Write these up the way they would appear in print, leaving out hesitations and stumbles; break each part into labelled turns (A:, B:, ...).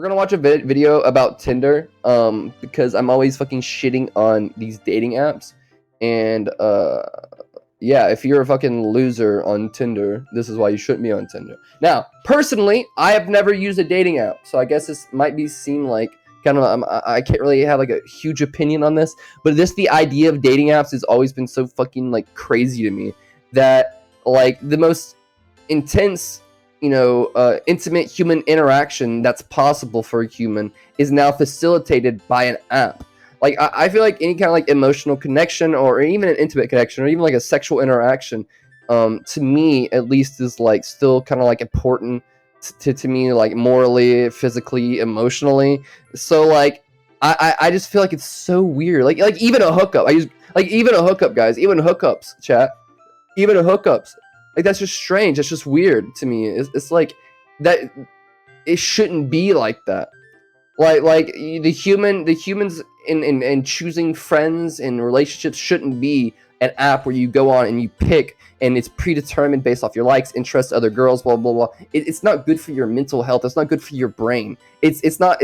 A: gonna watch a video about Tinder, because I'm always fucking shitting on these dating apps, and yeah, if you're a fucking loser on Tinder, this is why you shouldn't be on Tinder. Now, personally, I have never used a dating app, so I guess this might be seen like kind of I can't really have like a huge opinion on this, but the idea of dating apps has always been so fucking like crazy to me that like the most intense, intimate human interaction that's possible for a human is now facilitated by an app. Like I feel like any kind of like emotional connection or even an intimate connection or even like a sexual interaction, to me at least, is like still kind of like important to me, like morally, physically, emotionally. So like I just feel like it's so weird. Like even a hookup. Even a hookup, guys. Even hookups, chat. Even hookups. Like that's just strange. That's just weird to me. It's like that. It shouldn't be like that. Like the humans in choosing friends and relationships shouldn't be an app where you go on and you pick and it's predetermined based off your likes, interests, other girls, blah blah blah. It's not good for your mental health. It's not good for your brain. It's not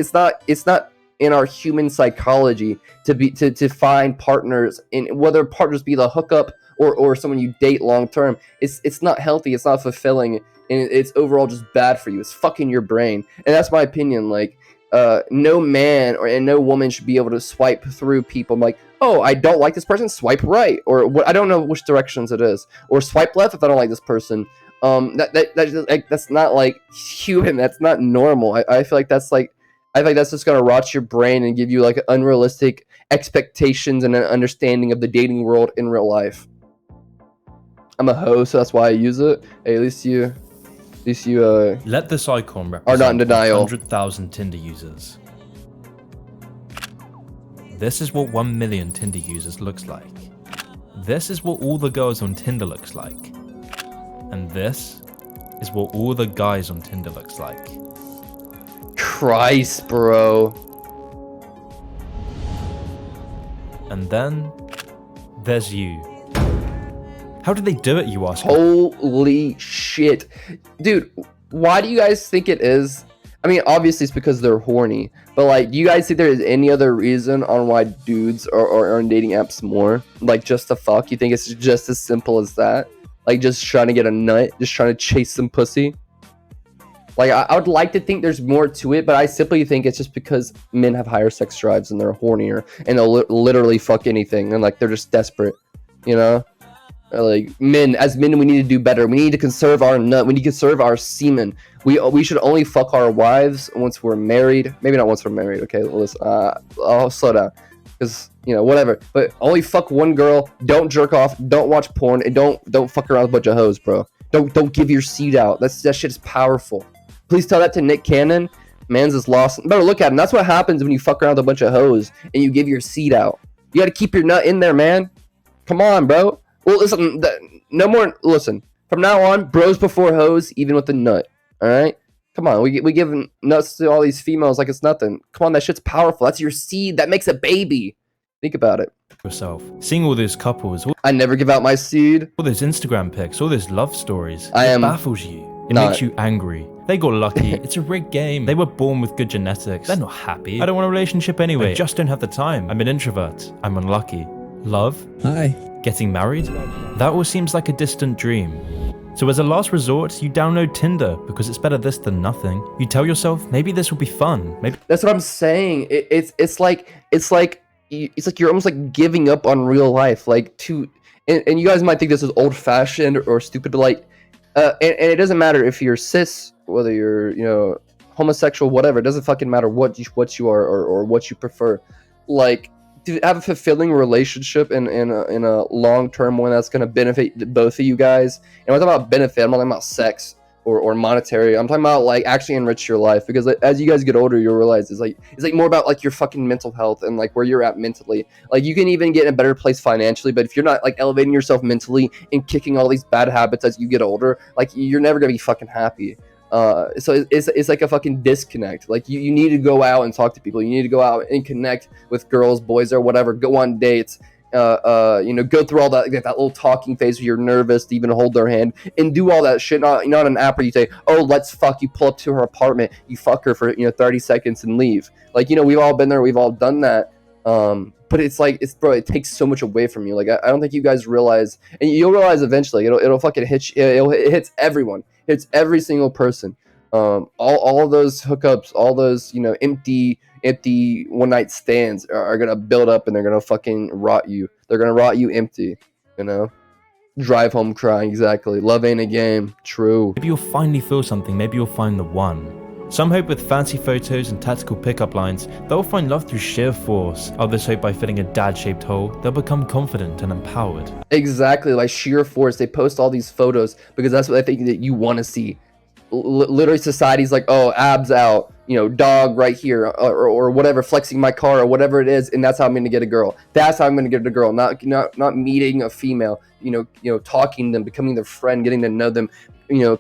A: in our human psychology to find partners, in whether partners be the hookup or someone you date long term. It's not healthy. It's not fulfilling, and it's overall just bad for you. It's fucking your brain, and that's my opinion. Like. No man and no woman should be able to swipe through people. I'm like, oh, I don't like this person, swipe right, or what? I don't know which directions it is, or swipe left if I don't like this person. That's not like human. That's not normal. I feel like that's just gonna rot your brain and give you like unrealistic expectations and an understanding of the dating world in real life. I'm a hoe, so that's why I use it. Hey, at least you
B: let this icon represent
A: are not in denial.
B: 100,000 Tinder users. This is what 1 million Tinder users looks like. This is what all the girls on Tinder looks like. And this is what all the guys on Tinder looks like.
A: Christ, bro.
B: And then there's you. How did they do it, you ask?
A: Holy shit. Dude, why do you guys think it is? I mean, obviously it's because they're horny, but like, do you guys think there is any other reason on why dudes are on dating apps more? Like, just to fuck? You think it's just as simple as that? Like, just trying to get a nut? Just trying to chase some pussy? Like, I would like to think there's more to it, but I simply think it's just because men have higher sex drives and they're hornier, and they'll literally fuck anything, and like, they're just desperate, you know? Like, as men, we need to do better. We need to conserve our nut. We need to conserve our semen. We should only fuck our wives once we're married. Maybe not once we're married. Okay, listen. I'll slow down, because whatever. But only fuck one girl. Don't jerk off. Don't watch porn. And don't fuck around with a bunch of hoes, bro. Don't give your seed out. That shit is powerful. Please tell that to Nick Cannon. Man's is lost. Better look at him. That's what happens when you fuck around with a bunch of hoes and you give your seed out. You got to keep your nut in there, man. Come on, bro. Well, listen, no more. Listen, from now on, bros before hoes, even with the nut. All right, come on. We give nuts to all these females like it's nothing. Come on, that shit's powerful. That's your seed. That makes a baby. Think about it.
B: Yourself seeing all those couples.
A: I never give out my seed.
B: All those Instagram pics, all those love stories.
A: It
B: baffles you. It makes you angry. They got lucky. It's a rigged game. They were born with good genetics. They're not happy. I don't want a relationship anyway. I just don't have the time. I'm an introvert. I'm unlucky. Love?
C: Hi.
B: Getting married? That all seems like a distant dream. So as a last resort, you download Tinder because it's better this than nothing. You tell yourself, maybe this will be fun. Maybe
A: that's what I'm saying. It's like you're almost like giving up on real life. Like and you guys might think this is old fashioned or stupid, but like, and it doesn't matter if you're cis, whether you're homosexual, whatever. It doesn't fucking matter what you are or what you prefer. Like, to have a fulfilling relationship in a long-term one that's going to benefit both of you guys. And when I'm talking about benefit, I'm not talking about sex or monetary. I'm talking about like actually enrich your life, because like, as you guys get older, you'll realize it's like more about like your fucking mental health and like where you're at mentally. Like, you can even get in a better place financially, but if you're not like elevating yourself mentally and kicking all these bad habits as you get older, like, you're never going to be fucking happy. So it's like a fucking disconnect. Like, you need to go out and talk to people. You need to go out and connect with girls, boys, or whatever. Go on dates, go through all that little talking phase where you're nervous to even hold their hand and do all that shit. Not an app where you say, oh, let's fuck. You pull up to her apartment, you fuck her for 30 seconds and leave. Like, we've all been there, we've all done that. But it's like, bro, it takes so much away from you. Like, I don't think you guys realize, and you'll realize eventually. It'll fucking hit you. It hits everyone. It hits every single person. All of those hookups, all those empty one night stands are gonna build up, and they're gonna fucking rot you. They're gonna rot you empty. Drive home crying. Exactly. Love ain't a game. True.
B: Maybe you'll finally feel something. Maybe you'll find the one. Some hope with fancy photos and tactical pickup lines, they'll find love through sheer force. Others hope by filling a dad-shaped hole, they'll become confident and empowered.
A: Exactly, like sheer force. They post all these photos because that's what they think that you want to see. Literally, society's like, oh, abs out, dog right here, or whatever, flexing my car or whatever it is, and that's how I'm gonna get a girl. That's how I'm gonna get a girl. Not meeting a female, talking to them, becoming their friend, getting to know them,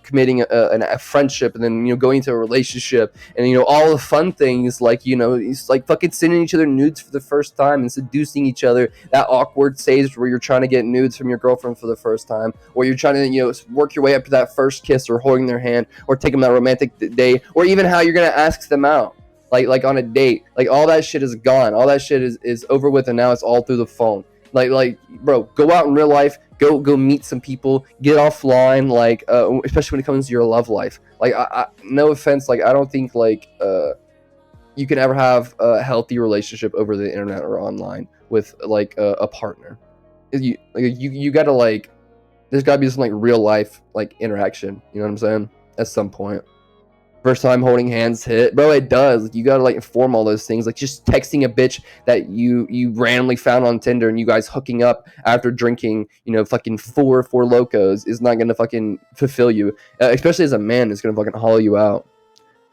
A: committing a friendship, and then going into a relationship, and all the fun things, like it's like fucking sending each other nudes for the first time and seducing each other. That awkward stage where you're trying to get nudes from your girlfriend for the first time, or you're trying to work your way up to that first kiss, or holding their hand, or taking them that romantic day, or even how you're gonna ask them out, like on a date. Like, all that shit is gone. All that shit is over with, and now it's all through the phone. Like, bro, go out in real life. Go meet some people. Get offline. Like, especially when it comes to your love life. Like, I no offense. Like, I don't think you can ever have a healthy relationship over the internet or online with a partner. You gotta there's gotta be some real life interaction. You know what I'm saying? At some point. First time holding hands hit, bro. It does. You gotta inform all those things. Like, just texting a bitch that you randomly found on Tinder, and you guys hooking up after drinking, fucking four locos, is not gonna fucking fulfill you. Especially as a man, it's gonna fucking hollow you out.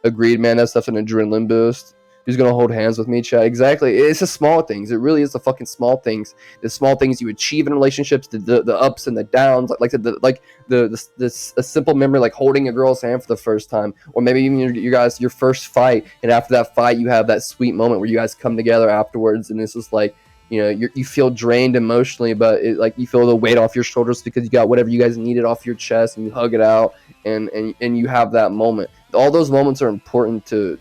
A: Agreed, man. That stuff's an adrenaline boost. Who's gonna hold hands with me, chat? Exactly. It's the small things. It really is the fucking small things. The small things you achieve in relationships, the ups and the downs, a simple memory, like holding a girl's hand for the first time, or maybe even your first fight, and after that fight, you have that sweet moment where you guys come together afterwards, and it's just like, you feel drained emotionally, but you feel the weight off your shoulders because you got whatever you guys needed off your chest, and you hug it out, and you have that moment. All those moments are important to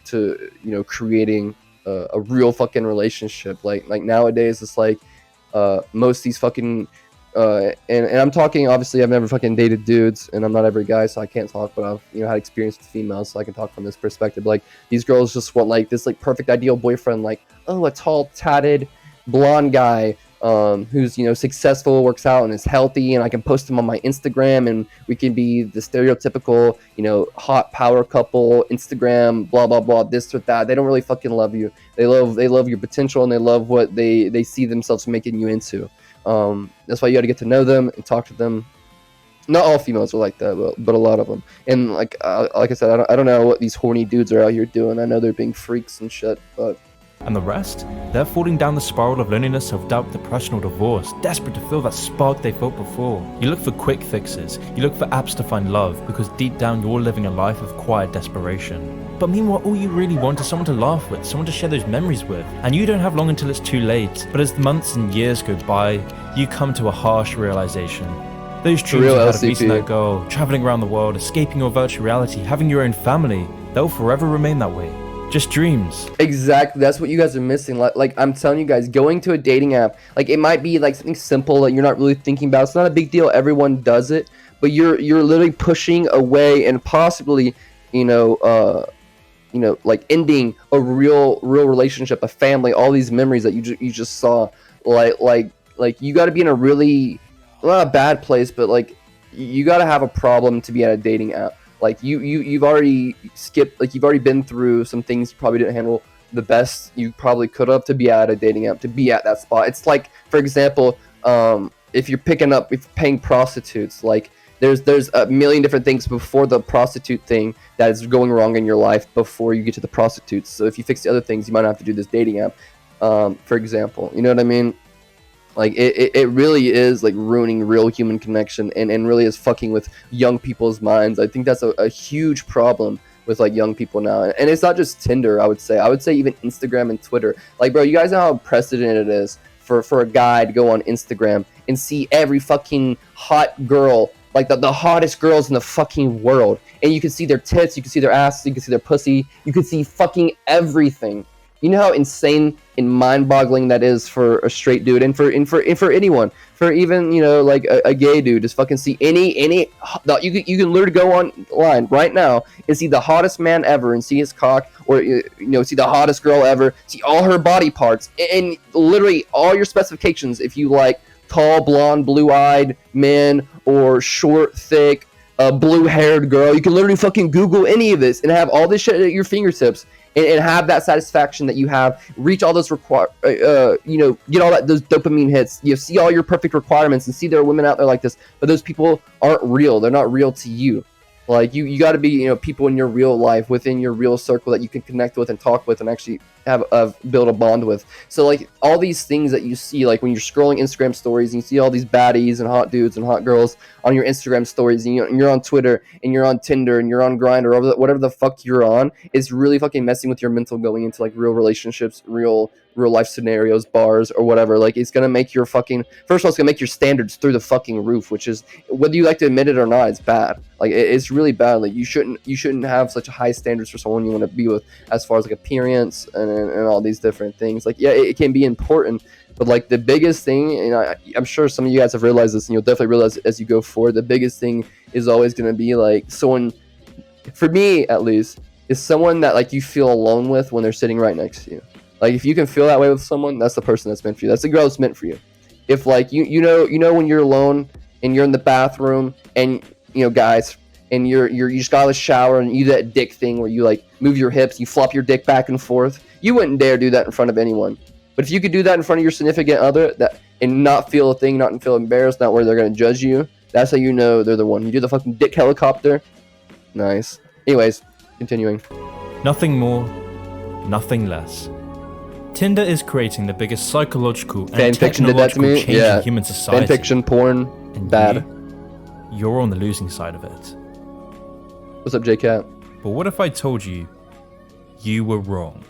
A: creating a real fucking relationship. Like nowadays, it's like most of these fucking and I'm talking, obviously I've never fucking dated dudes, and I'm not every guy, so I can't talk, but I've had experience with females, so I can talk from this perspective. Like, these girls just want this perfect ideal boyfriend, like, oh, a tall, tatted, blonde guy who's successful, works out, and is healthy, and I can post him on my Instagram, and we can be the stereotypical hot power couple, Instagram, blah blah blah, this or that. They don't really fucking love you. They love your potential, and they love what they see themselves making you into. That's why you got to get to know them and talk to them. Not all females are like that, but a lot of them. And like I said, I don't know what these horny dudes are out here doing. I know they're being freaks and shit, but.
B: And the rest? They're falling down the spiral of loneliness, self-doubt, depression, or divorce, desperate to feel that spark they felt before. You look for quick fixes, you look for apps to find love, because deep down you're living a life of quiet desperation. But meanwhile, all you really want is someone to laugh with, someone to share those memories with, and you don't have long until it's too late. But as the months and years go by, you come to a harsh realization. Those dreams you had of meeting that girl, traveling around the world, escaping your virtual reality, having your own family, they'll forever remain that way. Just dreams.
A: Exactly. That's what you guys are missing. Like I'm telling you guys, going to a dating app, it might be something simple that you're not really thinking about. It's not a big deal. Everyone does it, but you're literally pushing away and possibly, ending a real relationship, a family, all these memories that you just saw. Like you got to be in a really, not a bad place, but you got to have a problem to be at a dating app. Like you've already skipped, you've already been through some things you probably didn't handle the best you probably could have to be at a dating app, to be at that spot. It's like, for example, if you're paying prostitutes, there's a million different things before the prostitute thing that is going wrong in your life before you get to the prostitutes. So if you fix the other things, you might not have to do this dating app, for example. You know what I mean? It really is ruining real human connection, and really is fucking with young people's minds. I think that's a huge problem with young people now. And it's not just Tinder, I would say even Instagram and Twitter. Bro, you guys know how unprecedented it is for a guy to go on Instagram and see every fucking hot girl, like the hottest girls in the fucking world, and you can see their tits, you can see their asses, you can see their pussy, you can see fucking everything. You know how insane and mind-boggling that is for a straight dude, and for anyone, for even, you know, like a gay dude, just fucking see any you can literally go online right now and see the hottest man ever and see his cock, or you know, see the hottest girl ever, see all her body parts, and literally all your specifications. If you like tall, blonde, blue-eyed men, or short, thick, blue-haired girl, you can literally fucking Google any of this and have all this shit at your fingertips. And have that satisfaction that you have, reach all those you know, get all those dopamine hits. You see all your perfect requirements and see there are women out there like this, but those people aren't real. They're not real to you. Like you got to be, you know, people in your real life, within your real circle that you can connect with and talk with and actually have build a bond with. So like all these things that you see, like when you're scrolling Instagram stories and you see all these baddies and hot dudes and hot girls on your Instagram stories, and you're on Twitter and you're on Tinder and you're on Grindr or whatever the fuck you're on, it's really fucking messing with your mental going into like real relationships, real life scenarios, bars or whatever. Like it's gonna make your fucking, first of all, it's gonna make your standards through the fucking roof, which is, whether you like to admit it or not, it's bad. Like it's really bad. Like you shouldn't have such high standards for someone you want to be with, as far as like appearance and all these different things. Like yeah, it can be important, but like the biggest thing, and I'm sure some of you guys have realized this, and you'll definitely realize it as you go forward, the biggest thing is always going to be like someone, for me at least, is someone that like you feel alone with when they're sitting right next to you. Like if you can feel that way with someone, that's the person that's meant for you. That's the girl that's meant for you. If like you know when you're alone and you're in the bathroom and you know guys, and you just got out of the shower and you do that dick thing where you like move your hips, you flop your dick back and forth. You wouldn't dare do that in front of anyone. But if you could do that in front of your significant other, that and not feel a thing, not feel embarrassed, not where they're gonna judge you, that's how you know they're the one. You do the fucking dick helicopter. Nice. Anyways, continuing.
B: Nothing more, nothing less. Tinder is creating the biggest psychological and
A: Fan fiction did that to
B: technological
A: me.
B: change
A: Yeah.
B: in human society.
A: Fan fiction, porn,
B: And
A: bad.
B: You're on the losing side of it.
A: What's up, J-Cat?
B: But what if I told you you were wrong?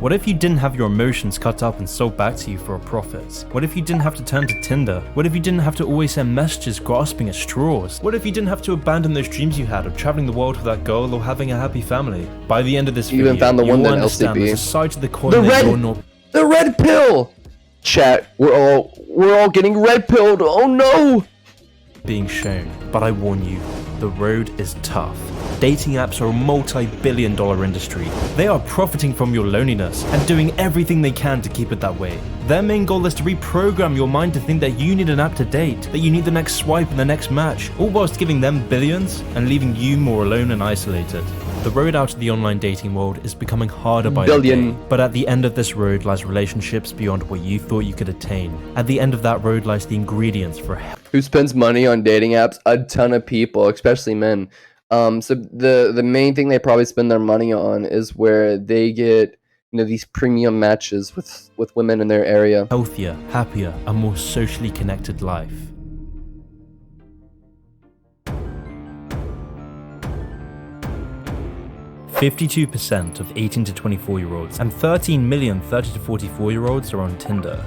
B: What if you didn't have your emotions cut up and sold back to you for a profit? What if you didn't have to turn to Tinder? What if you didn't have to always send messages grasping at straws? What if you didn't have to abandon those dreams you had of traveling the world with that girl or having a happy family? By the end of this
A: You
B: video,
A: even found the one
B: you'll
A: that
B: understand
A: LCP.
B: there's a side to the coin
A: The
B: that
A: red-
B: you're not
A: The red pill! Chat, we're all getting red pilled. Oh no!
B: being shown. But I warn you, the road is tough. Dating apps are a multi-billion-dollar industry. They are profiting from your loneliness and doing everything they can to keep it that way. Their main goal is to reprogram your mind to think that you need an app to date, that you need the next swipe and the next match, all whilst giving them billions and leaving you more alone and isolated. The road out of the online dating world is becoming harder by the day, but at the end of this road lies relationships beyond what you thought you could attain. At the end of that road lies the ingredients for a
A: Who spends money on dating apps? A ton of people, especially men. So the main thing they probably spend their money on is where they get, you know, these premium matches with women in their area.
B: healthier, happier, and more socially connected life. %52% of 18 to 24-year-olds and 13 million 30 to 44-year-olds are on Tinder.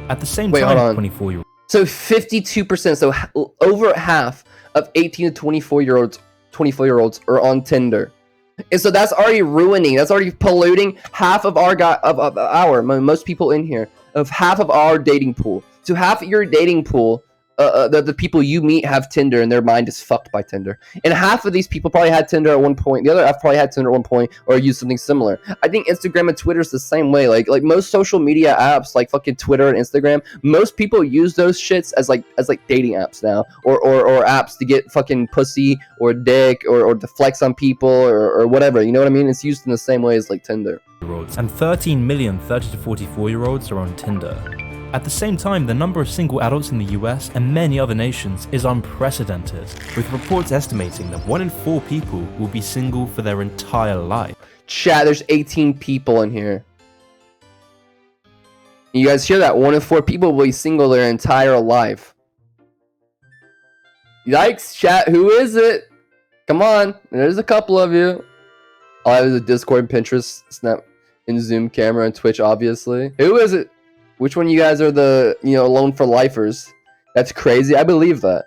B: At the same
A: Wait,
B: time,
A: hold on.
B: 24-year-olds.
A: So 52%, so over half of 18 to 24-year-olds are on Tinder. And so that's already ruining, that's already polluting half of most people in here, of half of our dating pool. So half of your dating pool, the people you meet have Tinder and their mind is fucked by Tinder. And half of these people probably had Tinder at one point. The other half probably had Tinder at one point or used something similar. I think Instagram and Twitter is the same way. Like most social media apps, like fucking Twitter and Instagram, most people use those shits as like dating apps now, or apps to get fucking pussy or dick or to flex on people or whatever. You know what I mean? It's used in the same way as like Tinder.
B: And 13 million 30 to 44-year-olds are on Tinder. At the same time, the number of single adults in the US and many other nations is unprecedented, with reports estimating that 1 in 4 people will be single for their entire life.
A: Chat, there's 18 people in here. You guys hear that? 1 in 4 people will be single their entire life. Yikes, chat, who is it? Come on, there's a couple of you. All I have is a Discord, Pinterest, Snap, and Zoom camera, and Twitch, obviously. Who is it? Which one of you guys are the alone for lifers? That's crazy. I believe that.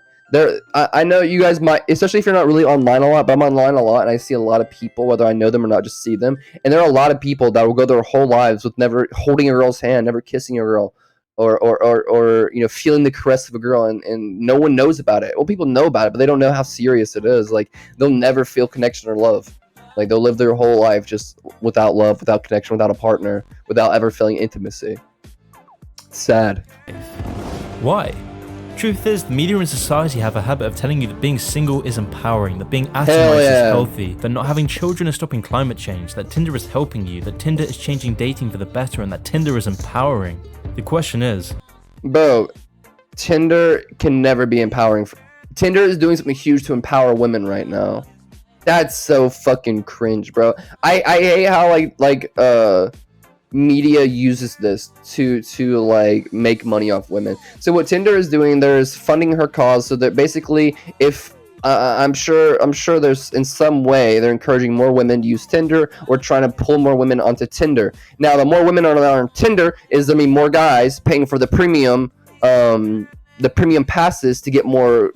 A: I know you guys might, especially if you're not really online a lot, but I'm online a lot and I see a lot of people, whether I know them or not, just see them. And there are a lot of people that will go their whole lives with never holding a girl's hand, never kissing a girl, or feeling the caress of a girl, and no one knows about it. Well, people know about it, but they don't know how serious it is. Like, they'll never feel connection or love. Like, they'll live their whole life just without love, without connection, without a partner, without ever feeling intimacy. It's sad.
B: Why? Truth is, the media and society have a habit of telling you that being single is empowering, that being atomized is healthy, that not having children is stopping climate change, that Tinder is helping you, that Tinder is changing dating for the better, and that Tinder is empowering. The question is...
A: Bro, Tinder can never be empowering. Tinder is doing something huge to empower women right now. That's so fucking cringe, bro. I hate how media uses this to like make money off women. So what Tinder is doing, there is funding her cause, so that basically, if I'm sure there's in some way they're encouraging more women to use Tinder or trying to pull more women onto Tinder. Now, the more women are on Tinder, is there be more guys paying for the premium passes to get more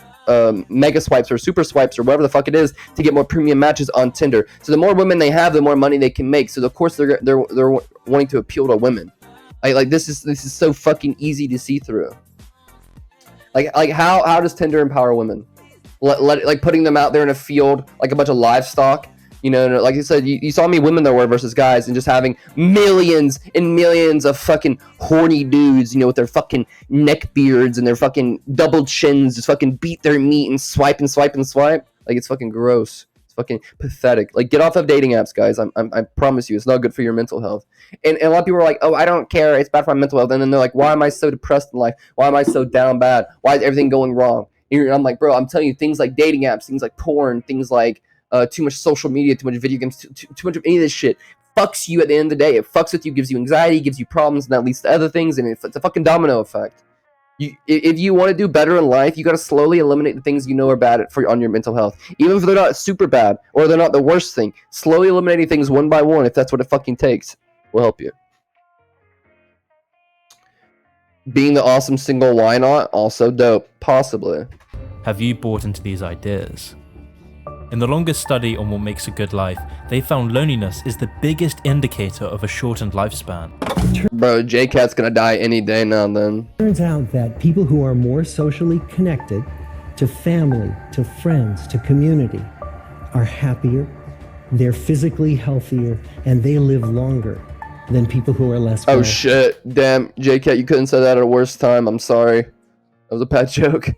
A: mega swipes or super swipes or whatever the fuck it is, to get more premium matches on Tinder. So the more women they have, the more money they can make. So of course they're wanting to appeal to women. Like this is so fucking easy to see through. Like how does Tinder empower women? Like putting them out there in a field like a bunch of livestock. Like you said, you saw me women there were versus guys, and just having millions and millions of fucking horny dudes, with their fucking neck beards and their fucking double chins, just fucking beat their meat and swipe and swipe and swipe. Like, it's fucking gross. It's fucking pathetic. Like, get off of dating apps, guys. I promise you, it's not good for your mental health. And a lot of people are like, oh, I don't care, it's bad for my mental health. And then they're like, why am I so depressed in life? Why am I so down bad? Why is everything going wrong? And I'm like, bro, I'm telling you, things like dating apps, things like porn, things like too much social media, too much video games, too much of any of this shit fucks you at the end of the day. It fucks with you, gives you anxiety, gives you problems, and that leads to other things, and it's a fucking domino effect. If you want to do better in life, you got to slowly eliminate the things you know are bad on your mental health. Even if they're not super bad, or they're not the worst thing. Slowly eliminating things one by one, if that's what it fucking takes, will help you. Being the awesome single, why not? Also dope. Possibly.
B: Have you bought into these ideas? In the longest study on what makes a good life, they found loneliness is the biggest indicator of a shortened lifespan.
A: Bro, J-Cat's gonna die any day now and then.
C: Turns out that people who are more socially connected to family, to friends, to community are happier, they're physically healthier, and they live longer than people who are less well.
A: Oh shit, damn, J-Cat, you couldn't say that at a worse time. I'm sorry. That was a bad joke.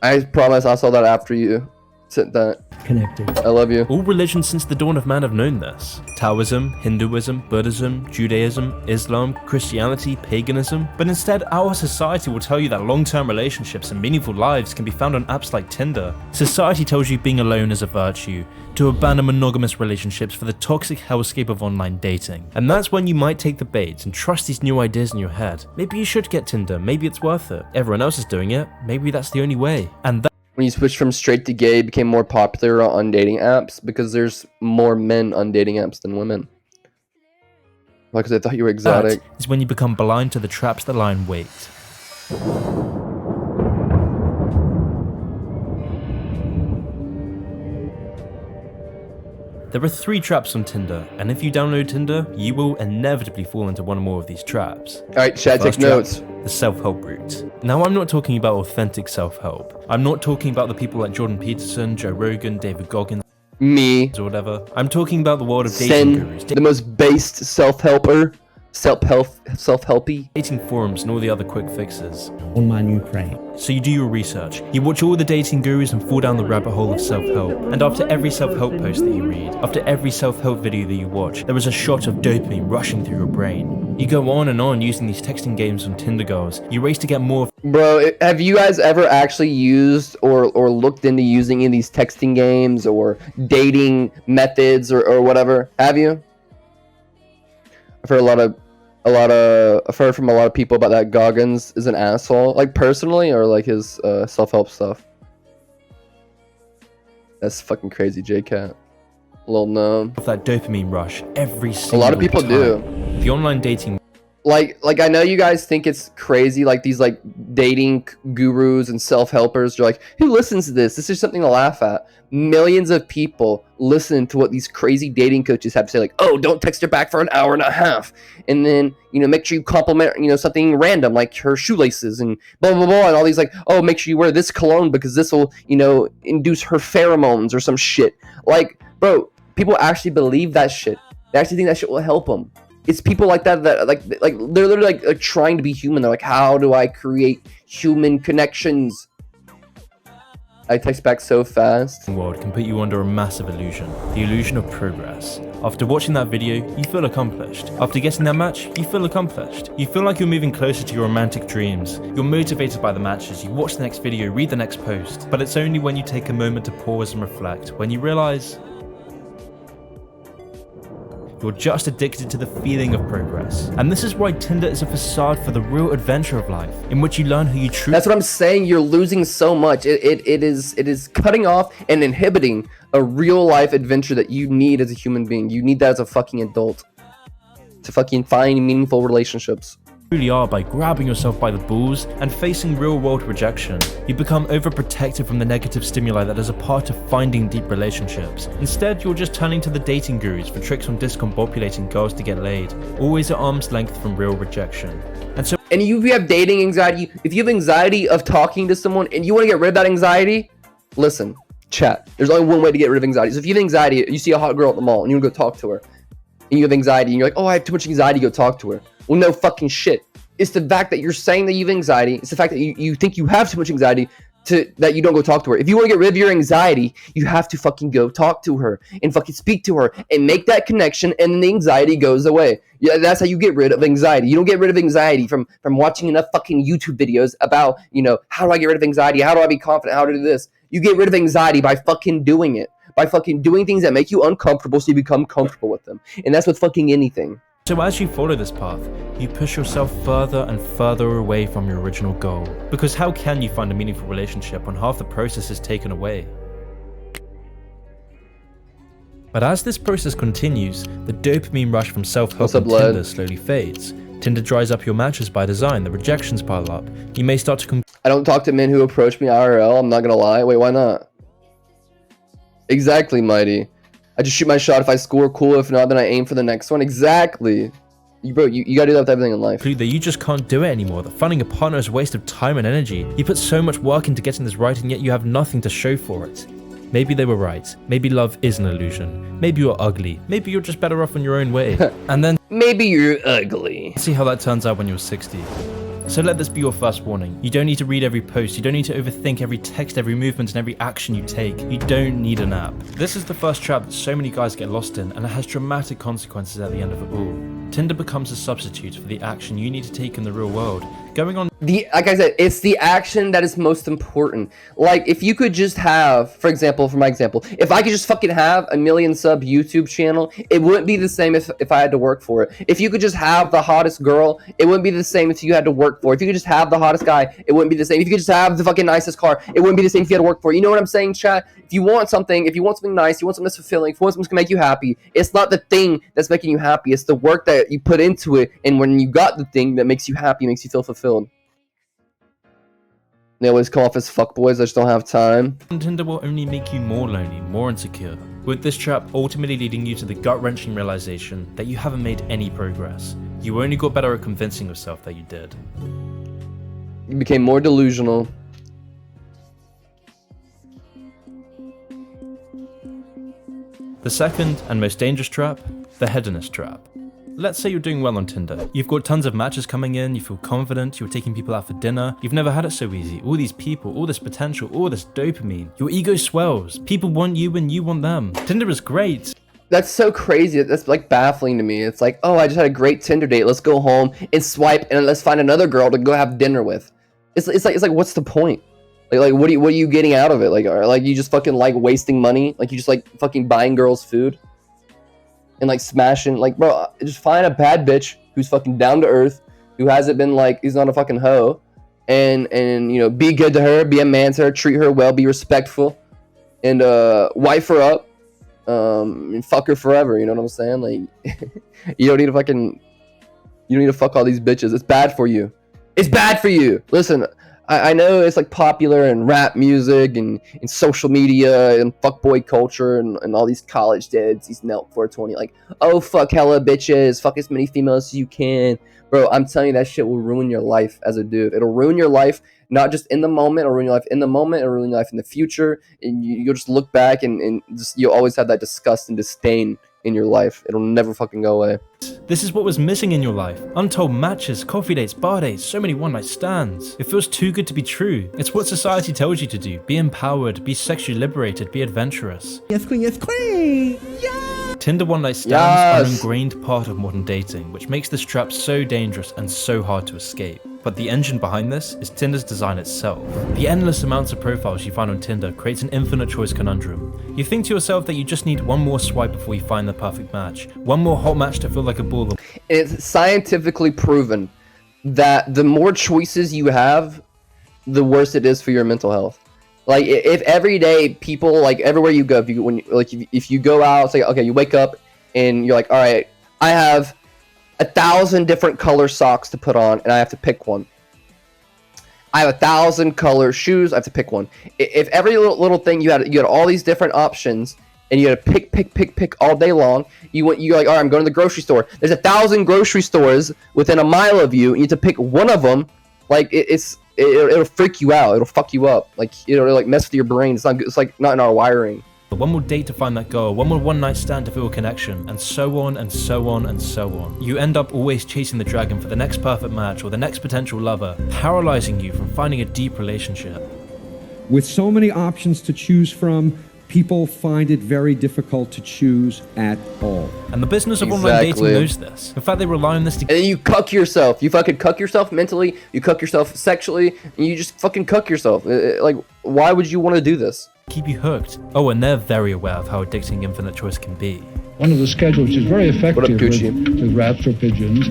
A: I promise I saw that after you said that.
C: Connected.
A: I love you.
B: All religions since the dawn of man have known this. Taoism, Hinduism, Buddhism, Judaism, Islam, Christianity, paganism. But instead, our society will tell you that long-term relationships and meaningful lives can be found on apps like Tinder. Society tells you being alone is a virtue, to abandon monogamous relationships for the toxic hellscape of online dating. And that's when you might take the bait and trust these new ideas in your head. Maybe you should get Tinder, maybe it's worth it. Everyone else is doing it, maybe that's the only way. And
A: when you switch from straight to gay, it became more popular on dating apps because there's more men on dating apps than women. Because they thought you were exotic.
B: That is when you become blind to the traps that lie in wait. There are 3 traps on Tinder, and if you download Tinder, you will inevitably fall into one or more of these traps.
A: Alright, chat, take notes.
B: The self-help route. Now, I'm not talking about authentic self-help. I'm not talking about the people like Jordan Peterson, Joe Rogan, David Goggins,
A: me,
B: or whatever. I'm talking about the world of dating gurus.
A: The most based self-helper. Self-helpy.
B: Dating forums and all the other quick fixes.
C: On my new frame.
B: So you do your research, you watch all the dating gurus and fall down the rabbit hole of self-help. And after every self-help post that you read, after every self-help video that you watch, there is a shot of dopamine rushing through your brain. You go on and on using these texting games on Tinder girls. You race to get more.
A: Bro, have you guys ever actually used or looked into using any of these texting games or dating methods or whatever? Have you? I've heard I've heard from a lot of people about that Goggins is an asshole, like personally or like his self-help stuff. That's fucking crazy, J-Cat. Little known.
B: Of that dopamine rush every single time.
A: A lot of people do.
B: The online dating
A: like I know you guys think it's crazy, like these like dating gurus and self-helpers are like, who listens to this? This is something to laugh at. Millions of people listen to what these crazy dating coaches have to say, like, oh, don't text her back for an hour and a half, and then make sure you compliment something random like her shoelaces and blah blah blah, and all these like, oh, make sure you wear this cologne because this will induce her pheromones or some shit. Like, bro, people actually believe that shit. They actually think that shit will help them. It's people like that like they're literally like trying to be human. They're like, how do I create human connections? I text back so fast.
B: World can put you under a massive illusion, the illusion of progress. After watching that video, you feel accomplished. After getting that match, you feel accomplished. You feel like you're moving closer to your romantic dreams. You're motivated by the matches, you watch the next video, read the next post. But it's only when you take a moment to pause and reflect, when you realize you're just addicted to the feeling of progress. And this is why Tinder is a facade for the real adventure of life, in which you learn who you truly.
A: That's what I'm saying. You're losing so much. It is cutting off and inhibiting a real life adventure that you need as a human being. You need that as a fucking adult to fucking find meaningful relationships.
B: Truly are by grabbing yourself by the balls and facing real-world rejection. You become overprotected from the negative stimuli that is a part of finding deep relationships. Instead, you're just turning to the dating gurus for tricks on discombobulating girls to get laid, always at arm's length from real rejection. And so,
A: and if you have dating anxiety, if you have anxiety of talking to someone and you want to get rid of that anxiety, listen, chat. There's only one way to get rid of anxiety. So if you have anxiety, you see a hot girl at the mall and you want to go talk to her, and you have anxiety and you're like, oh, I have too much anxiety, go talk to her. Well, no fucking shit. It's the fact that you're saying that you have anxiety. It's the fact that you think you have too much anxiety that you don't go talk to her. If you want to get rid of your anxiety, you have to fucking go talk to her and fucking speak to her and make that connection, and then the anxiety goes away. Yeah, that's how you get rid of anxiety. You don't get rid of anxiety from watching enough fucking YouTube videos about, how do I get rid of anxiety? How do I be confident? How to do this? You get rid of anxiety by fucking doing it. By fucking doing things that make you uncomfortable so you become comfortable with them. And that's with fucking anything.
B: So as you follow this path, you push yourself further and further away from your original goal. Because how can you find a meaningful relationship when half the process is taken away? But as this process continues, the dopamine rush from self-help on Tinder slowly fades. Tinder dries up your matches by design, the rejections pile up. You may start to
A: I don't talk to men who approach me IRL, I'm not gonna lie. Wait, why not? Exactly, Mighty. I just shoot my shot. If I score, cool. If not, then I aim for the next one. Exactly. You gotta do that with everything in life.
B: That you just can't do it anymore, that finding a partner is a waste of time and energy. You put so much work into getting this right, and yet you have nothing to show for it. Maybe they were right. Maybe love is an illusion. Maybe you're ugly. Maybe you're just better off on your own way. And then
A: maybe you're ugly.
B: See how that turns out when you're 60. So let this be your first warning. You don't need to read every post, you don't need to overthink every text, every movement, and every action you take. You don't need an app. This is the first trap that so many guys get lost in, and it has dramatic consequences at the end of it all. Tinder becomes a substitute for the action you need to take in the real world. Going on
A: like I said, it's the action that is most important. Like, if you could just have, for my example, if I could just fucking have a 1 million sub YouTube channel, it wouldn't be the same if I had to work for it. If you could just have the hottest girl, it wouldn't be the same if you had to work for it. If you could just have the hottest guy, it wouldn't be the same. If you could just have the fucking nicest car, it wouldn't be the same if you had to work for it. You know what I'm saying, chat? If you want something nice, you want something that's fulfilling, if you want something that's gonna make you happy, it's not the thing that's making you happy, it's the work that you put into it, and when you got the thing that makes you happy, makes you feel fulfilled. They always call off as fuckboys, I just don't have time.
B: Tinder will only make you more lonely, more insecure, with this trap ultimately leading you to the gut-wrenching realization that you haven't made any progress. You only got better at convincing yourself that you did.
A: You became more delusional.
B: The second and most dangerous trap, the hedonist trap. Let's say you're doing well on Tinder. You've got tons of matches coming in, you feel confident, you're taking people out for dinner, you've never had it so easy, all these people, all this potential, all this dopamine. Your ego swells, people want you and you want them. Tinder is great.
A: That's so crazy, that's like baffling to me. It's like, oh, I just had a great Tinder date, let's go home and swipe and let's find another girl to go have dinner with. It's like what's the point? Like what are you getting out of it? Like you just fucking like wasting money? Like you just like fucking buying girls food? And like smashing, like, bro, just find a bad bitch who's fucking down to earth, who hasn't been like, he's not a fucking hoe, and be good to her, be a man to her, treat her well, be respectful, and wife her up, and fuck her forever. You know what I'm saying? Like, you don't need to fucking You don't need to fuck all these bitches. It's bad for you. It's bad for you. Listen, I know it's like popular in rap music and in social media and fuckboy culture and all these college dads, these Nelk 420, like, oh, fuck hella bitches, fuck as many females as you can. Bro, I'm telling you, that shit will ruin your life as a dude. It'll ruin your life, not just in the moment, it'll ruin your life in the moment, it'll ruin your life in the future. And you'll just look back and just, you'll always have that disgust and disdain in your life. It'll never fucking go away.
B: This is what was missing in your life. Untold matches, coffee dates, bar dates, so many one-night stands. It feels too good to be true. It's what society tells you to do. Be empowered, be sexually liberated, be adventurous.
C: Yes, queen, yes, queen! Yeah!
B: Tinder one-night stands are an ingrained part of modern dating, which makes this trap so dangerous and so hard to escape. But the engine behind this is Tinder's design itself. The endless amounts of profiles you find on Tinder creates an infinite choice conundrum. You think to yourself that you just need one more swipe before you find the perfect match, one more hot match to feel like a ball.
A: It's scientifically proven that the more choices you have, the worse it is for your mental health. Like, if every day people, like, everywhere you go, if you go out, say, okay, you wake up and you're like, all right, I have 1,000 different color socks to put on and I have to pick one. I have 1,000 color shoes, I have to pick one. If every little thing you had all these different options and you had to pick all day long, you're like, all right, I'm going to the grocery store. There's 1,000 grocery stores within a mile of you, and you have to pick one of them. Like, it'll freak you out. It'll fuck you up. Like, it'll like mess with your brain. It's not good. It's like not in our wiring.
B: One more date to find that girl, one more one-night stand to feel a connection, and so on and so on and so on. You end up always chasing the dragon for the next perfect match or the next potential lover, paralyzing you from finding a deep relationship.
D: With so many options to choose from, people find it very difficult to choose at all.
B: And the business of online dating knows this. In fact, they rely on this to...
A: And then you cuck yourself. You fucking cuck yourself mentally, you cuck yourself sexually, and you just fucking cuck yourself. Like, why would you want to do this?
B: Keep you hooked. Oh, and they're very aware of how addicting infinite choice can be.
E: One of the schedules which is very effective with rats or pigeons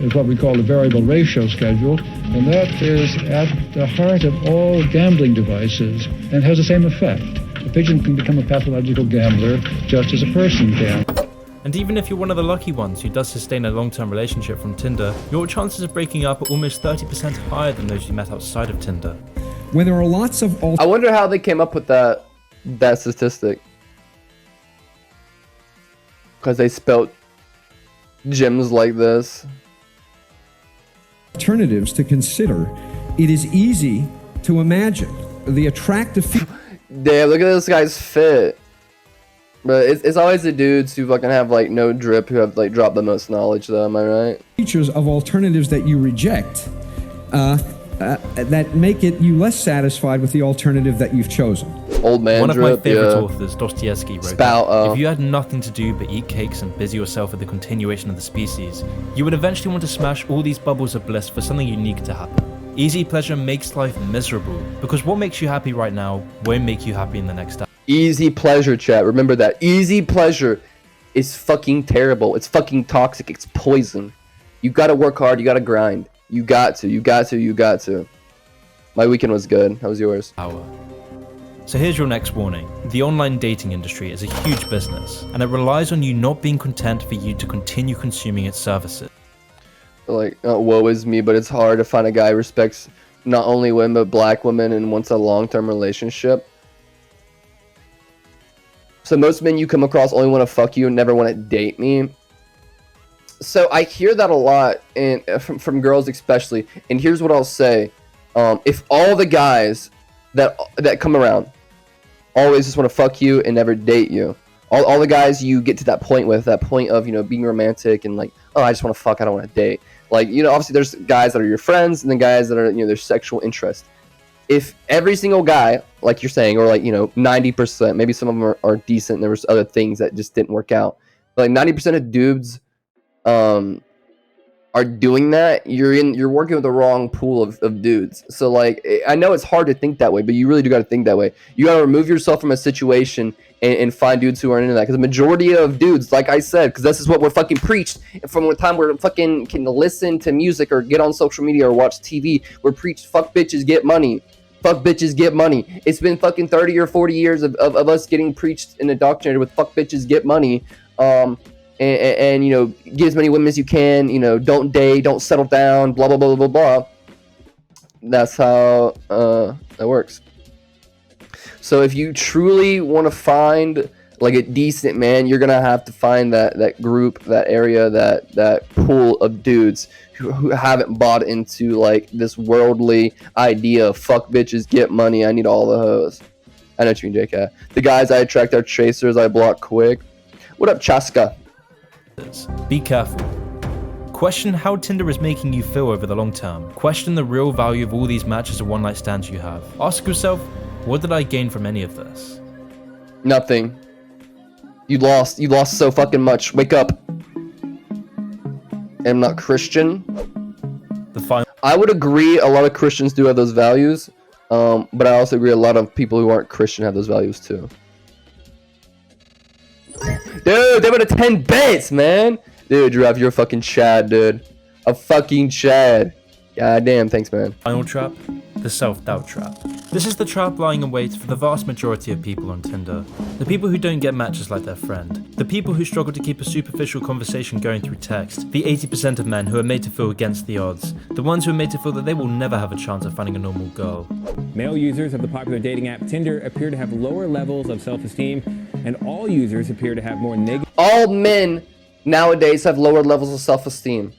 E: is what we call the variable ratio schedule, and that is at the heart of all gambling devices and has the same effect. A pigeon can become a pathological gambler just as a person can.
B: And even if you're one of the lucky ones who does sustain a long-term relationship from Tinder, your chances of breaking up are almost 30% higher than those you met outside of Tinder.
D: When there are lots of
A: I wonder how they came up with that statistic. Because they spelt gems like this.
D: alternatives to consider, it is easy to imagine the attractive
A: Damn, look at this guy's fit. But it's always the dudes who fucking have like no drip who have like dropped the most knowledge though, am I right?
D: features of alternatives that you reject that make it you less satisfied with the alternative that you've chosen.
A: Old man
B: One of my
A: drip,
B: favorite
A: yeah.
B: authors, Dostoevsky, wrote
A: Spout,
B: that if you had nothing to do but eat cakes and busy yourself with the continuation of the species, you would eventually want to smash all these bubbles of bliss for something unique to happen. Easy pleasure makes life miserable, because what makes you happy right now won't make you happy in the next hour.
A: Easy pleasure, chat. Remember that. Easy pleasure is fucking terrible. It's fucking toxic. It's poison. You gotta work hard. You gotta grind. You got to. My weekend was good. How was yours?
B: So here's your next warning. The online dating industry is a huge business, and it relies on you not being content for you to continue consuming its services.
A: Like, woe is me, but it's hard to find a guy who respects not only women, but black women and wants a long-term relationship. So most men you come across only want to fuck you and never want to date me. So I hear that a lot, and from girls especially. And here's what I'll say: if all the guys that come around always just want to fuck you and never date you, all the guys you get to that point with, that point of, you know, being romantic and like, oh, I just want to fuck, I don't want to date. Like, you know, obviously there's guys that are your friends and then guys that are, you know, their sexual interest. If every single guy, like you're saying, or like, you know, 90%, maybe some of them are decent and there was other things that just didn't work out, but like 90% of dudes are doing that, you're working with the wrong pool of dudes. So like, I know it's hard to think that way, but you really do got to think that way. You got to remove yourself from a situation and find dudes who aren't into that, because the majority of dudes, like I said, because this is what we're fucking preached from the time we're fucking can listen to music or get on social media or watch TV. We're preached fuck bitches, get money. Fuck bitches, get money. It's been fucking 30 or 40 years of us getting preached and indoctrinated with fuck bitches, get money. And and you know, get as many women as you can. You know, don't date, don't settle down, blah blah blah blah blah. That's how that works. So if you truly want to find like a decent man, you're gonna have to find that group, that area, that pool of dudes who haven't bought into like this worldly idea of fuck bitches, get money, I need all the hoes. I know what you mean, JK. The guys I attract are chasers, I block quick. What up, Chaska?
B: Be careful. Question how Tinder is making you feel over the long term. Question the real value of all these matches and one-night stands you have. Ask yourself, what did I gain from any of this?
A: Nothing. You lost so fucking much. Wake up. I'm not Christian. I would agree a lot of Christians do have those values, but I also agree a lot of people who aren't Christian have those values too. Dude, they would have 10 bits, man. Dude, Giraffe, you're a fucking Chad, dude. A fucking Chad. God damn, thanks, man.
B: Final trap, the self-doubt trap. This is the trap lying in wait for the vast majority of people on Tinder. The people who don't get matches like their friend. The people who struggle to keep a superficial conversation going through text. The 80% of men who are made to feel against the odds. The ones who are made to feel that they will never have a chance of finding a normal girl.
F: Male users of the popular dating app Tinder appear to have lower levels of self-esteem, and all users appear to have more negative...
A: All men nowadays have lower levels of self-esteem.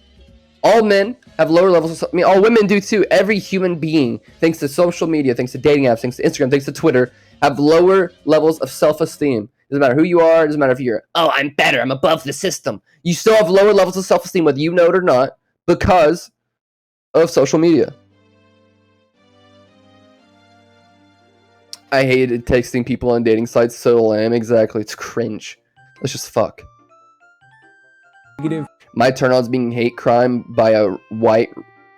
A: All men have lower levels of I mean, all women do too. Every human being, thanks to social media, thanks to dating apps, thanks to Instagram, thanks to Twitter, have lower levels of self-esteem. Doesn't matter who you are. Doesn't matter if you're, oh, I'm better, I'm above the system. You still have lower levels of self-esteem, whether you know it or not, because of social media. I hated texting people on dating sites. So lame. Exactly. It's cringe. Let's just fuck. My turn on is being hate crime by a white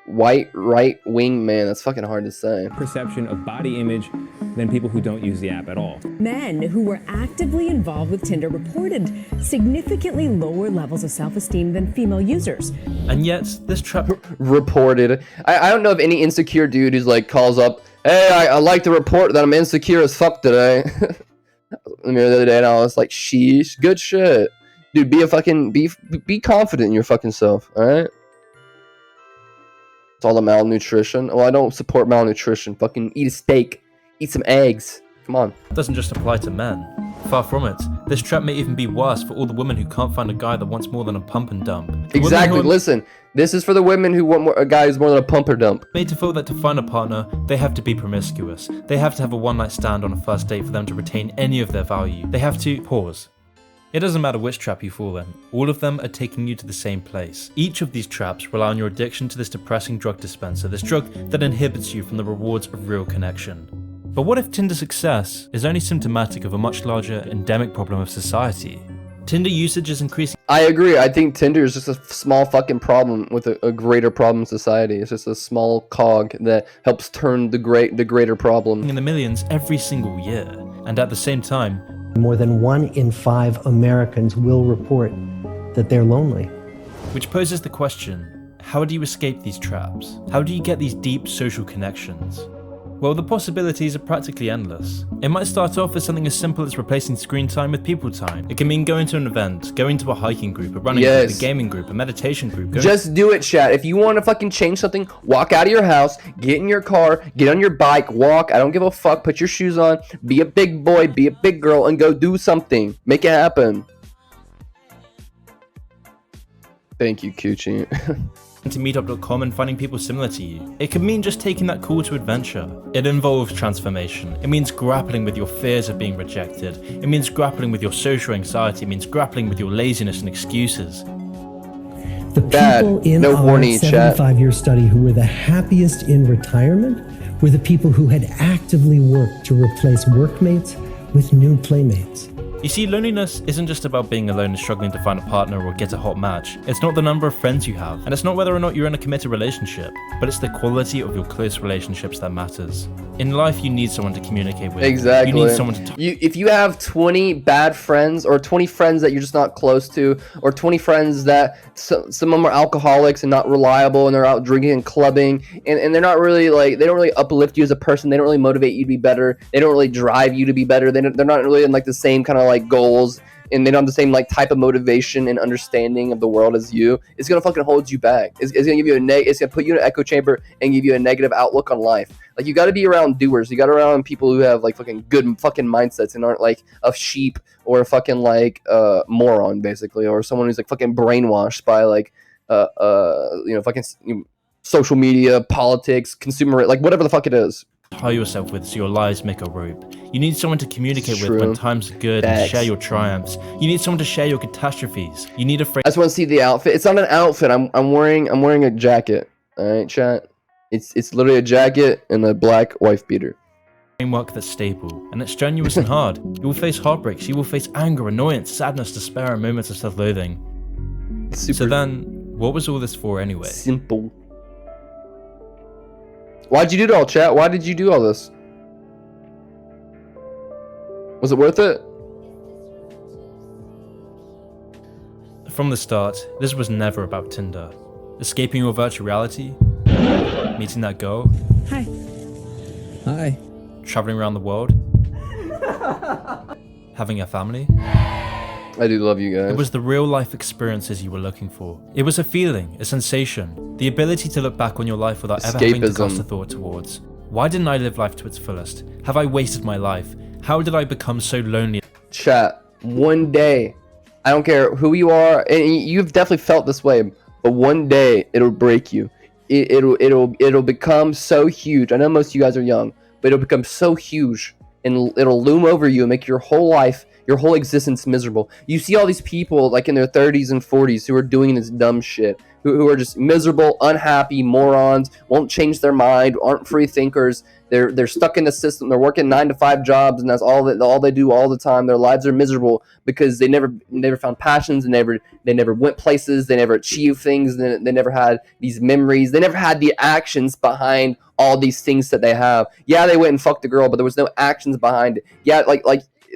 A: right-wing man. That's fucking hard to say.
F: Perception of body image than people who don't use the app at all.
G: Men who were actively involved with Tinder reported significantly lower levels of self-esteem than female users.
B: And yet, this trap...
A: Reported. I don't know of any insecure dude who's like calls up, hey, I like to report that I'm insecure as fuck today. I mean, the other day and I was like, sheesh, good shit. Dude, be confident in your fucking self, alright? It's all the malnutrition. Well, I don't support malnutrition. Fucking eat a steak. Eat some eggs. Come on.
B: It doesn't just apply to men. Far from it. This trap may even be worse for all the women who can't find a guy that wants more than a pump and dump.
A: Exactly. Listen, this is for the women who want a guy who's more than a pump or dump.
B: Made to feel that to find a partner, they have to be promiscuous. They have to have a one-night stand on a first date for them to retain any of their value. They have to pause. It doesn't matter which trap you fall in, all of them are taking you to the same place. Each of these traps rely on your addiction to this depressing drug dispenser, this drug that inhibits you from the rewards of real connection. But what if Tinder's success is only symptomatic of a much larger endemic problem of society? Tinder usage is increasing.
A: I agree. I think Tinder is just a small fucking problem with a greater problem in society. It's just a small cog that helps turn the greater problem.
B: In the millions every single year, and at the same time,
C: more than 1 in 5 Americans will report that they're lonely.
B: Which poses the question, how do you escape these traps? How do you get these deep social connections? Well, the possibilities are practically endless. It might start off as something as simple as replacing screen time with people time. It can mean going to an event, going to a hiking group, a running group, a gaming group, a meditation group.
A: Just do it, chat. If you want to fucking change something, walk out of your house, get in your car, get on your bike, walk. I don't give a fuck. Put your shoes on, be a big boy, be a big girl, and go do something. Make it happen. Thank you, Coochie.
B: To meetup.com and finding people similar to you. It could mean just taking that call to adventure. It involves transformation. It means grappling with your fears of being rejected. It means grappling with your social anxiety. It means grappling with your laziness and excuses.
C: The people in our 75-year study who were the happiest in retirement were the people who had actively worked to replace workmates with new playmates.
B: You see, loneliness isn't just about being alone and struggling to find a partner or get a hot match. It's not the number of friends you have, and it's not whether or not you're in a committed relationship, but it's the quality of your close relationships that matters. In life, you need someone to communicate with.
A: Exactly.
B: You need someone to talk.
A: If you have 20 bad friends, or 20 friends that you're just not close to, or 20 friends that some of them are alcoholics and not reliable, and they're out drinking and clubbing, and they're not really like, they don't really uplift you as a person, they don't really motivate you to be better, they don't really drive you to be better, they're not really in like the same kind of like goals and they don't have the same like type of motivation and understanding of the world as you, it's gonna fucking hold you back. It's gonna give you it's gonna put you in an echo chamber and give you a negative outlook on life. Like, you got to be around doers. You got to be around people who have like fucking good fucking mindsets and aren't like a sheep or a fucking like moron basically, or someone who's like fucking brainwashed by like fucking social media, politics, consumer, like whatever the fuck it is.
B: Tie yourself with so your lives make a rope. You need someone to communicate with when times are good and share your triumphs. You need someone to share your catastrophes. You need a friend.
A: I just want to see the outfit. It's not an outfit. I'm wearing a jacket. All right, chat. It's literally a jacket and a black wife beater.
B: Framework that's stable and it's strenuous and hard. You will face heartbreaks. You will face anger, annoyance, sadness, despair, and moments of self-loathing. So then, what was all this for anyway?
A: Simple. Why'd you do it all, chat? Why did you do all this? Was it worth it?
B: From the start, this was never about Tinder. Escaping your virtual reality, meeting that girl.
G: Hi.
D: Hi.
B: Traveling around the world. Having a family.
A: I do love you guys.
B: It was the real life experiences you were looking for. It was a feeling, a sensation, the ability to look back on your life without ever having to cast a thought towards. Why didn't I live life to its fullest? Have I wasted my life? How did I become so lonely?
A: Chat, one day, I don't care who you are, and you've definitely felt this way, but one day it'll break you. It'll become so huge. I know most of you guys are young, but it'll become so huge and it'll loom over you and make your whole life, your whole existence miserable. You see all these people like in their 30s and 40s who are doing this dumb shit, who are just miserable, unhappy morons, won't change their mind, aren't free thinkers. They're stuck in the system. They're working 9-to-5 jobs, and that's all they do all the time. Their lives are miserable because they never found passions. They never went places. They never achieved things. They never had these memories. They never had the actions behind all these things that they have. Yeah, they went and fucked the girl, but there was no actions behind it. Yeah, like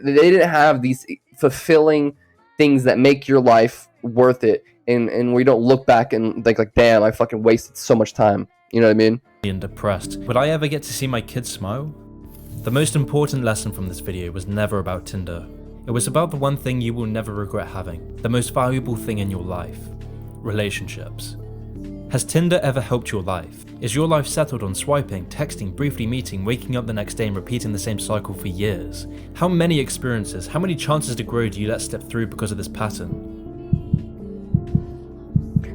A: they didn't have these fulfilling things that make your life worth it, and we don't look back and think like, damn, I fucking wasted so much time. You know what I mean?
B: And depressed. Would I ever get to see my kids smile? The most important lesson from this video was never about Tinder. It was about the one thing you will never regret having, the most valuable thing in your life: relationships. Has Tinder ever helped your life? Is your life settled on swiping, texting, briefly meeting, waking up the next day and repeating the same cycle for years? How many experiences, how many chances to grow do you let step through because of this pattern?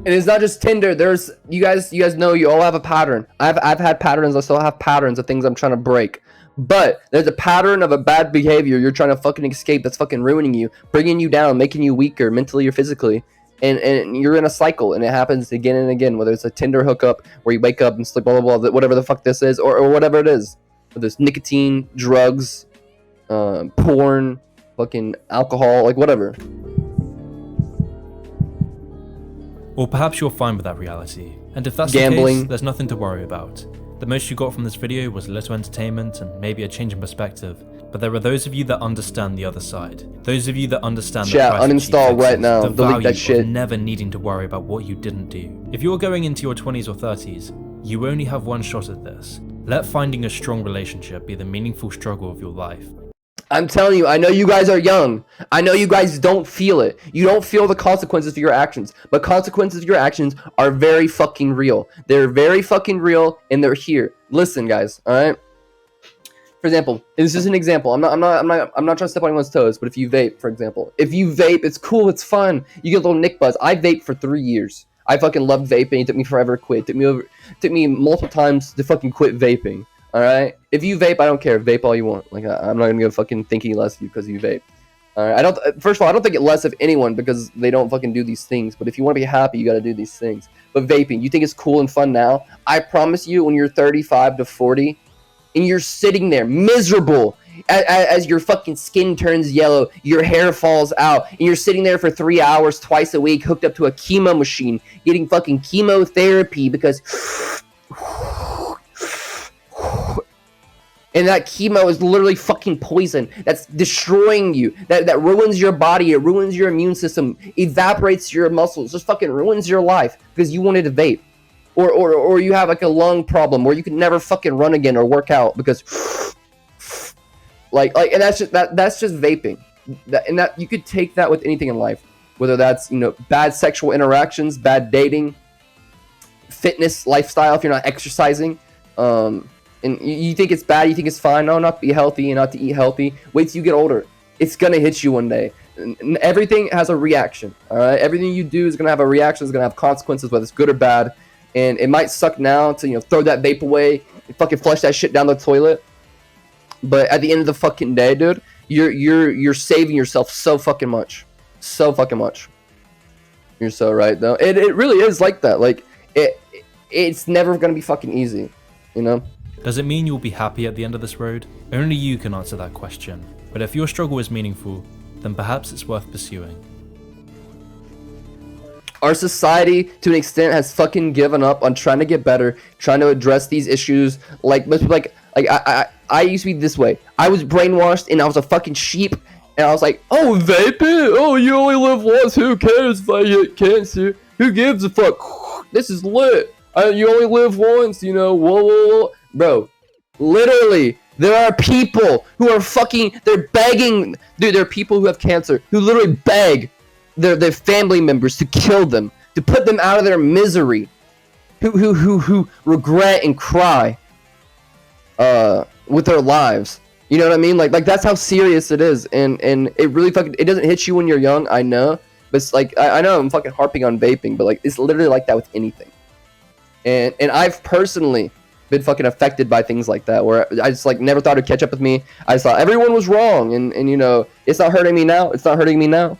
A: And it's not just Tinder. There's you guys know you all have a pattern. I've had patterns. I still have patterns of things I'm trying to break. But there's a pattern of a bad behavior you're trying to fucking escape that's fucking ruining you, bringing you down, making you weaker mentally or physically. And you're in a cycle, and it happens again and again, whether it's a Tinder hookup where you wake up and sleep, blah, blah, blah, whatever the fuck this is, or whatever it is. Whether it's nicotine, drugs, porn, fucking alcohol, like whatever.
B: Or perhaps you're fine with that reality. And if that's
A: gambling,
B: the case, there's nothing to worry about. The most you got from this video was a little entertainment and maybe a change in perspective. But there are those of you that understand the other side. Those of you that understand the price
A: uninstall right now.
B: the
A: Delete
B: value
A: that shit.
B: of never needing to worry about what you didn't do. If you're going into your 20s or 30s, you only have one shot at this. Let finding a strong relationship be the meaningful struggle of your life.
A: I'm telling you, I know you guys are young. I know you guys don't feel it. You don't feel the consequences of your actions. But consequences of your actions are very fucking real. They're very fucking real, and they're here. Listen, guys, all right? For example, this is an example. I'm not trying to step on anyone's toes, but if you vape, for example. If you vape, it's cool, it's fun. You get a little nick buzz. I vaped for 3 years. I fucking loved vaping. It took me forever to quit. It took me multiple times to fucking quit vaping. All right. If you vape, I don't care. Vape all you want. Like, I'm not gonna fucking think any less of you because you vape. All right. First of all, I don't think it less of anyone because they don't fucking do these things. But if you want to be happy, you got to do these things. But vaping, you think it's cool and fun now? I promise you, when you're 35 to 40, and you're sitting there miserable as your fucking skin turns yellow, your hair falls out, and you're sitting there for 3 hours twice a week, hooked up to a chemo machine, getting fucking chemotherapy because. And that chemo is literally fucking poison. That's destroying you. That ruins your body. It ruins your immune system. Evaporates your muscles. Just fucking ruins your life because you wanted to vape. Or you have like a lung problem where you can never fucking run again or work out because and that's just vaping. that you could take that with anything in life, whether that's, you know, bad sexual interactions, bad dating, fitness lifestyle, if you're not exercising, and you think it's bad, you think it's fine, no, not to be healthy and not to eat healthy. Wait till you get older. It's gonna hit you one day. And everything has a reaction. All right, everything you do is gonna have a reaction. It's gonna have consequences, whether it's good or bad. And it might suck now to, you know, throw that vape away and fucking flush that shit down the toilet. But at the end of the fucking day, dude, you're saving yourself so fucking much, so fucking much. You're so right, though. It really is like that. Like it's never gonna be fucking easy, you know.
B: Does it mean you'll be happy at the end of this road? Only you can answer that question. But if your struggle is meaningful, then perhaps it's worth pursuing.
A: Our society, to an extent, has fucking given up on trying to get better, trying to address these issues. Like I used to be this way. I was brainwashed, and I was a fucking sheep. And I was like, oh, vaping? Oh, you only live once. Who cares if I get cancer? Who gives a fuck? This is lit. You only live once, you know. Whoa, whoa, whoa. Bro, literally, there are people who are fucking, they're begging. Dude, there are people who have cancer who literally beg their family members to kill them, to put them out of their misery, who regret and cry with their lives. You know what I mean? Like that's how serious it is, and it really fucking, it doesn't hit you when you're young, I know, but it's like, I know I'm fucking harping on vaping, but like it's literally like that with anything. And I've personally been fucking affected by things like that, where I just like never thought it'd catch up with me. I just thought everyone was wrong, and you know, it's not hurting me now. It's not hurting me now.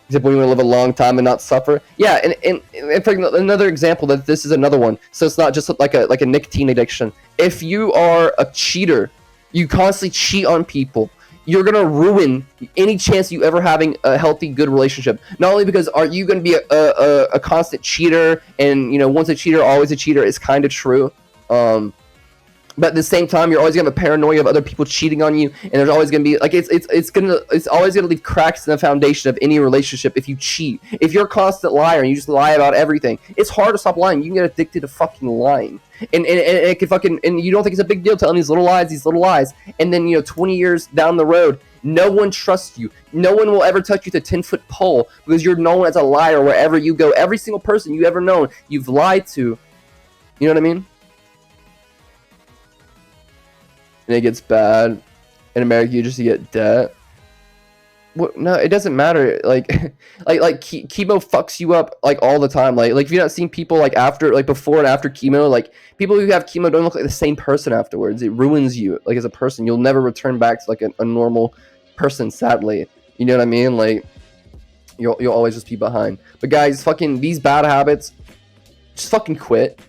A: Except when you want to live a long time and not suffer. Yeah, and for another example, that this is another one. So it's not just like a nicotine addiction. If you are a cheater, you constantly cheat on people, you're gonna ruin any chance you ever having a healthy, good relationship. Not only because are you gonna be a constant cheater, and you know, once a cheater, always a cheater is kind of true. But at the same time, you're always gonna have a paranoia of other people cheating on you, and there's always gonna be like it's always gonna leave cracks in the foundation of any relationship if you cheat. If you're a constant liar and you just lie about everything, it's hard to stop lying. You can get addicted to fucking lying, and it can fucking, and you don't think it's a big deal telling these little lies, and then, you know, 20 years down the road, no one trusts you. No one will ever touch you with a 10-foot pole because you're known as a liar wherever you go. Every single person you ever known, you've lied to. You know what I mean? And it gets bad. In America, you just get debt. What? No, it doesn't matter. Like chemo fucks you up like all the time. Like if you've not seen people like after, like before and after chemo, like people who have chemo don't look like the same person afterwards. It ruins you like as a person. You'll never return back to like a normal person, sadly. You know what I mean? Like you'll always just be behind. But guys, fucking these bad habits, just fucking quit.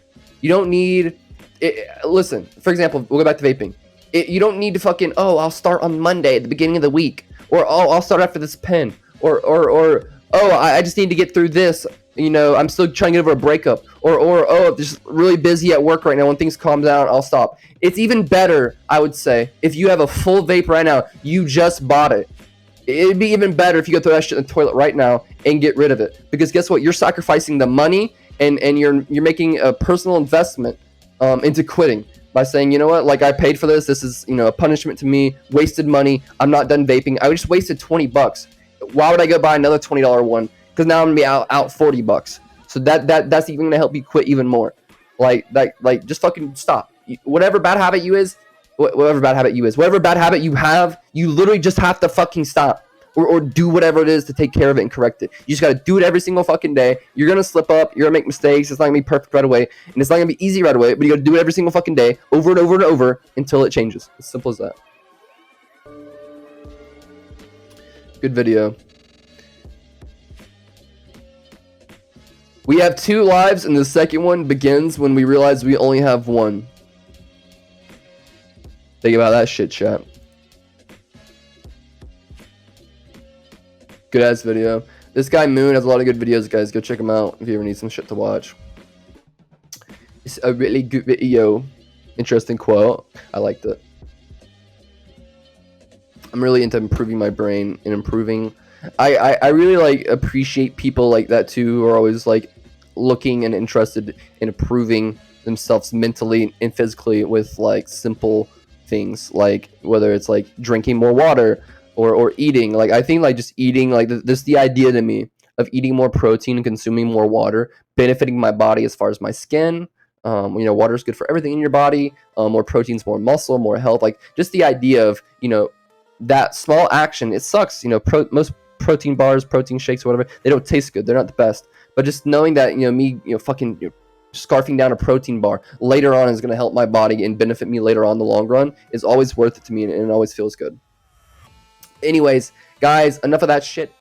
A: You don't need it. Listen, for example, we'll go back to vaping. You don't need to fucking, oh, I'll start on Monday at the beginning of the week, or oh, I'll start after this pen, or oh, I just need to get through this, you know, I'm still trying to get over a breakup, or oh, just really busy at work right now, when things calm down, I'll stop. It's even better, I would say, if you have a full vape right now, you just bought it. It'd be even better if you go throw that shit in the toilet right now and get rid of it, because guess what, you're sacrificing the money, and you're making a personal investment into quitting. By saying, you know what, like I paid for this is, you know, a punishment to me, wasted money, I'm not done vaping, I just wasted $20. Why would I go buy another $20 one? Because now I'm gonna be out $40. So that's even gonna help you quit even more. Like just fucking stop. Whatever bad habit you have, you literally just have to fucking stop. Or do whatever it is to take care of it and correct it. You just gotta do it every single fucking day. You're gonna slip up, you're gonna make mistakes, it's not gonna be perfect right away, and it's not gonna be easy right away, but you gotta do it every single fucking day, over and over and over, until it changes. As simple as that. Good video. We have 2 lives, and the second one begins when we realize we only have 1. Think about that shit, chat. Good ass video. This guy Moon has a lot of good videos, guys. Go check him out if you ever need some shit to watch. It's a really good video. Interesting quote. I liked it. I'm really into improving my brain and improving. I really like appreciate people like that too, who are always like looking and interested in improving themselves mentally and physically with like simple things, like whether it's like drinking more water, or eating. Like I think like just eating like this the idea to me of eating more protein and consuming more water, benefiting my body as far as my skin. You know, water is good for everything in your body. More proteins, more muscle, more health. Like just the idea of, you know, that small action. It sucks. You know, most protein bars, protein shakes, whatever, they don't taste good. They're not the best. But just knowing that, you know, me, you know, fucking, you know, scarfing down a protein bar later on is going to help my body and benefit me later on in the long run is always worth it to me, and it always feels good. Anyways, guys, enough of that shit.